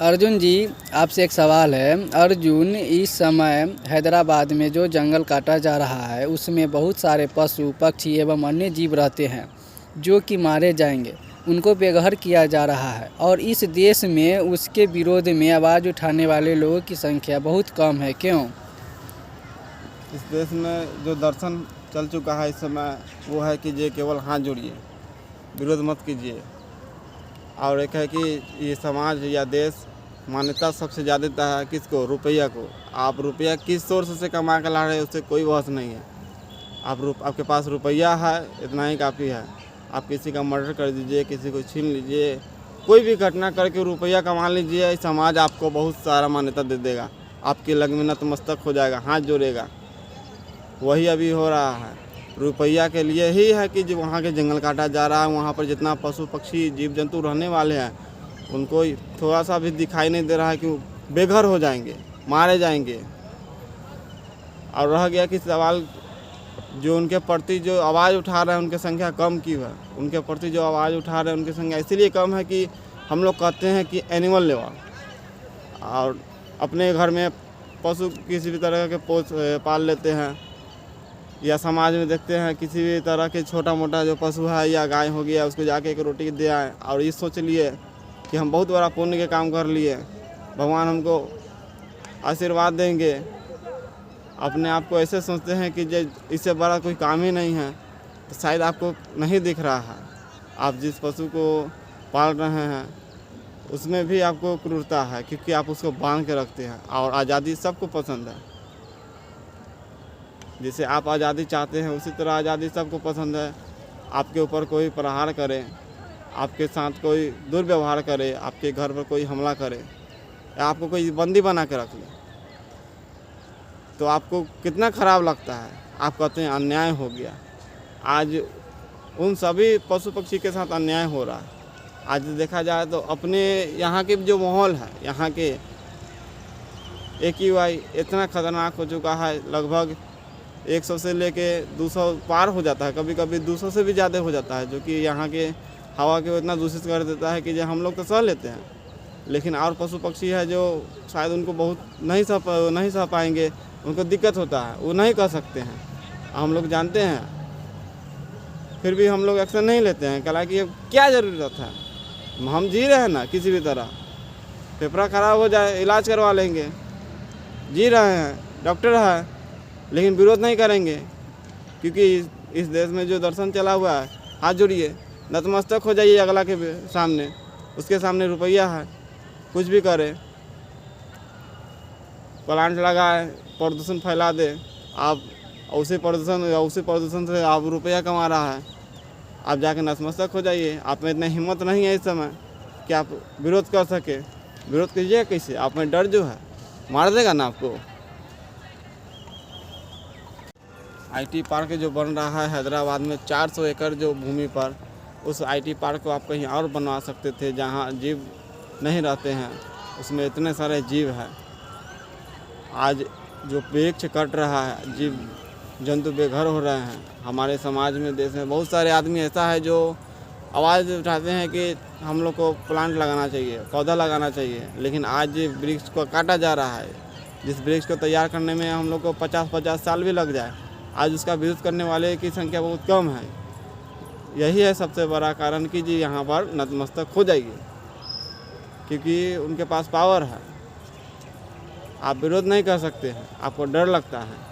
अर्जुन जी, आपसे एक सवाल है। अर्जुन, इस समय हैदराबाद में जो जंगल काटा जा रहा है उसमें बहुत सारे पशु पक्षी एवं अन्य जीव रहते हैं जो कि मारे जाएंगे, उनको बेघर किया जा रहा है और इस देश में उसके विरोध में आवाज़ उठाने वाले लोगों की संख्या बहुत कम है। क्यों? इस देश में जो दर्शन चल चुका है इस समय वो है कि ये केवल हाथ जोड़िए, विरोध मत कीजिए। और एक है कि ये समाज या देश मान्यता सबसे ज़्यादा देता है किसको? रुपया को। आप रुपया किस सोर्स से कमा कर ला रहे हैं उससे कोई बहस नहीं है। आपके पास रुपया है, इतना ही काफ़ी है। आप किसी का मर्डर कर दीजिए, किसी को छीन लीजिए, कोई भी घटना करके रुपया कमा लीजिए, समाज आपको बहुत सारा मान्यता दे देगा, आपकी लग में नतमस्तक हो जाएगा, हाथ जोड़ेगा। वही अभी हो रहा है। रुपया के लिए ही है कि जो वहाँ के जंगल काटा जा रहा है, वहाँ पर जितना पशु पक्षी जीव जंतु रहने वाले हैं उनको थोड़ा सा भी दिखाई नहीं दे रहा है कि बेघर हो जाएंगे, मारे जाएंगे। और रह गया कि सवाल जो उनके प्रति जो आवाज़ उठा रहे हैं उनकी संख्या कम क्यों है? उनके प्रति जो आवाज़ उठा रहे हैं उनकी संख्या इसीलिए कम है कि हम लोग कहते हैं कि एनिमल लेवल, और अपने घर में पशु किसी भी तरह के पाल लेते हैं, या समाज में देखते हैं किसी भी तरह के छोटा मोटा जो पशु है या गाय हो गया उसको जाके एक रोटी दे आए और ये सोच लिए कि हम बहुत बड़ा पुण्य के काम कर लिए, भगवान हमको आशीर्वाद देंगे। अपने आप को ऐसे सोचते हैं कि इससे बड़ा कोई काम ही नहीं है, तो शायद आपको नहीं दिख रहा है। आप जिस पशु को पाल रहे हैं उसमें भी आपको क्रूरता है क्योंकि आप उसको बांध के रखते हैं। और आज़ादी सबको पसंद है, जैसे आप आज़ादी चाहते हैं उसी तरह आज़ादी सबको पसंद है। आपके ऊपर कोई प्रहार करे, आपके साथ कोई दुर्व्यवहार करे, आपके घर पर कोई हमला करे या आपको कोई बंदी बना के रख ले, तो आपको कितना ख़राब लगता है। आप कहते हैं अन्याय हो गया। आज उन सभी पशु पक्षी के साथ अन्याय हो रहा है। आज देखा जाए तो अपने यहाँ के जो माहौल है, यहाँ के AQI इतना ख़तरनाक हो चुका है, लगभग 100 से लेके 200 पार हो जाता है, कभी कभी 200 से भी ज़्यादा हो जाता है, जो कि यहाँ के हवा को इतना दूषित कर देता है कि जो हम लोग तो सह लेते हैं, लेकिन और पशु पक्षी है जो शायद उनको बहुत नहीं सह पाएंगे, उनको दिक्कत होता है, वो नहीं कर सकते हैं। हम लोग जानते हैं, फिर भी हम लोग एक्शन नहीं लेते हैं। हालांकि ये क्या ज़रूरत है? हम जी रहे हैं ना, किसी भी तरह फेफड़ा खराब हो जाए इलाज करवा लेंगे, जी रहे हैं, डॉक्टर है, लेकिन विरोध नहीं करेंगे क्योंकि इस देश में जो दर्शन चला हुआ है, हाथ जोड़िए, नतमस्तक हो जाइए अगला के सामने। उसके सामने रुपया है, कुछ भी करे, प्लांट लगाए, प्रदूषण फैला दे, आप उसी प्रदूषण से आप रुपया कमा रहा है, आप जाके नतमस्तक हो जाइए। आप में इतनी हिम्मत नहीं है इस समय कि आप विरोध कर सके। विरोध कीजिए कैसे? आप में डर जो है मार देगा ना आपको। IT पार्क जो बन रहा है हैदराबाद में 400 एकड़ जो भूमि पर, उस IT पार्क को आप कहीं और बनवा सकते थे जहां जीव नहीं रहते हैं, उसमें इतने सारे जीव हैं। आज जो वृक्ष कट रहा है, जीव जंतु बेघर हो रहे हैं। हमारे समाज में, देश में बहुत सारे आदमी ऐसा है जो आवाज़ उठाते हैं कि हम लोग को प्लांट लगाना चाहिए, पौधा लगाना चाहिए, लेकिन आज वृक्ष को काटा जा रहा है। जिस वृक्ष को तैयार करने में हम लोग को 50-50 साल भी लग जाए, आज उसका विरोध करने वाले की संख्या बहुत कम है। यही है सबसे बड़ा कारण कि जी यहाँ पर नतमस्तक हो जाइए, क्योंकि उनके पास पावर है। आप विरोध नहीं कर सकते हैं, आपको डर लगता है।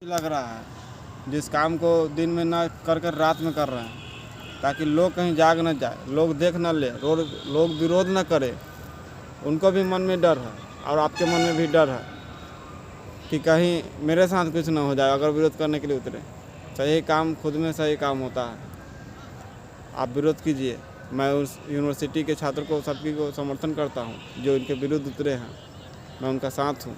लग रहा है जिस काम को दिन में ना कर रात में कर रहे हैं, ताकि लोग कहीं जाग न जाए, लोग देख न ले, लोग विरोध न करें। उनको भी मन में डर है और आपके मन में भी डर है कि कहीं मेरे साथ कुछ ना हो जाए अगर विरोध करने के लिए उतरे। सही काम खुद में सही काम होता है। आप विरोध कीजिए। मैं उस यूनिवर्सिटी के छात्र को, सबकी को समर्थन करता हूँ जो इनके विरुद्ध उतरे हैं, मैं उनका साथ हूँ।